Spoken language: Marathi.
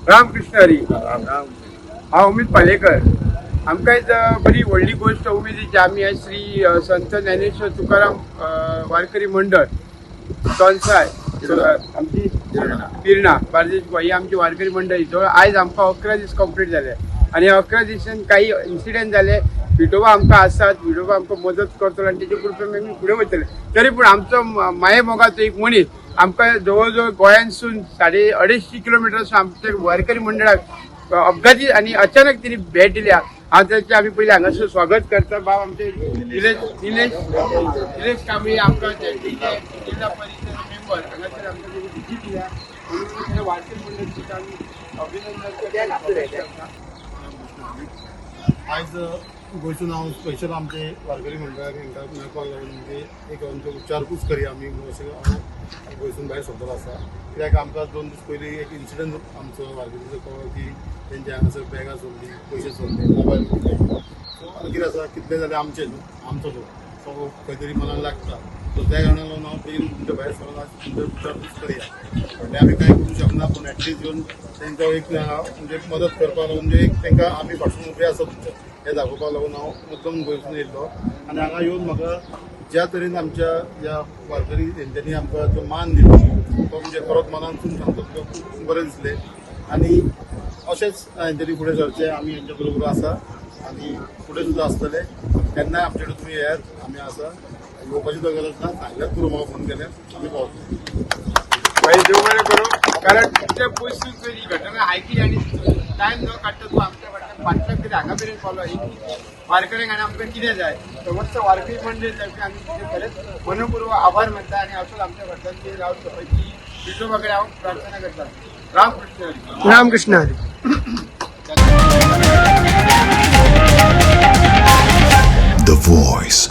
रामकृष्ण हरी. हांव उमेद पालेकर. आमकां एक बरी व्हडली गोश्ट उमेदीची. आमी आज श्री संत ज्ञानेश्वर तुकाराम वारकरी मंडळ दोनसाय आमची पिरणा बार्देश गोवा ही आमची वारकरी मंडळ. जवळ आयज आमकां 11 दीस कंप्लीट जाले आनी 11 दिसान काही इन्सिडेंट जाले. विठोबा आमकां आसात, विठोबा आमकां मदत करतलो आनी तेजे कृपेन आमी फुडें वयतले. तरी पूण आमचो माये मोगाचो एक मनीस आमकां जवळ जवळ गोंयांतसून 250 किलोमिटर आमच्या वारकरी मंडळाक अपघाती आणि अचानक तिने भेट दिल्या. हांव त्याचे आमी पयलीं हांगासर स्वागत करता. बाब आमचे निलेश कांबळे आमकां जिल्हा परिषद मेंबर हांगासर आमकां विजीट दिल्या. म्हणून वारकरी मंडळाचें आमी अभिनंदन करता. आज गोंयसून हांव स्पेशल आमचे वारकरी मंडळाक हांकां मेळपाक लागून म्हणजे एक आमचो विचारपूस करी आमी अशें हांव गोंयसून भायर सरतलो आसा. कित्याक आमकां 2 दीस पयलीं एक इन्सिडंट आमचो वारकरीचो कळ्ळो की तेंचे हांगासर बॅगां सोडली, पयशे सोडले, मोबायल सोडले. सो कितें आसा कितलें जाल्यार आमचें न्हू, आमचो तो खंय तरी मनाक लागता. सो त्या कारणान लागून हांव बेगीन तुमच्या भायर सरून आज तुमचो विचारपूस करया. म्हणजे आमी कांय करूंक शकना पूण एटलीस्ट येवन तांकां एक म्हणजे मदत करपाक लागून म्हणजे एक तांकां आमी फाटसून उबे आसा तुमचे हें दाखोवपाक लागून हांव मुद्दम गोंयसून येयल्लो. आनी हांगा येवन म्हाका ज्या तरेन आमच्या ह्या वारकरी तेंच्यांनी आमकां जो मान दिलो तो म्हणजे परत मनांतसून सांगता तुका खूब बरें दिसलें. आनी अशेंच हेंच्यांनी फुडें सरचें. आमी हेंच्या बरोबर आसा आनी फुडें सुद्दां आसतले. केन्नाय आमचे कडेन तुमी येयात, आमी आसा. येवपाची तो गरज ना, सांगल्यार तुका म्हाका फोन केल्यार आमी पावतले. देव बरें करूं. कारण तुमच्या परिस्थितीत ही घटना आयकली आनी टायम न काडटा तूं आमच्या फाटल्यान कितें हांगा मेरेन पावलो. वारकऱ्यांक आनी आमकां कितें जाय समस्त वारकरी मंडळ तर्फे आमी तुमचे खरेंच मनपूर्वक आभार मानता. आनी असोच आमच्या फाटल्यान ते रावचे पळय विठोबा कडेन हांव प्रार्थना करता. रामकृष्ण हरी. रामकृष्ण हरी. The Voice.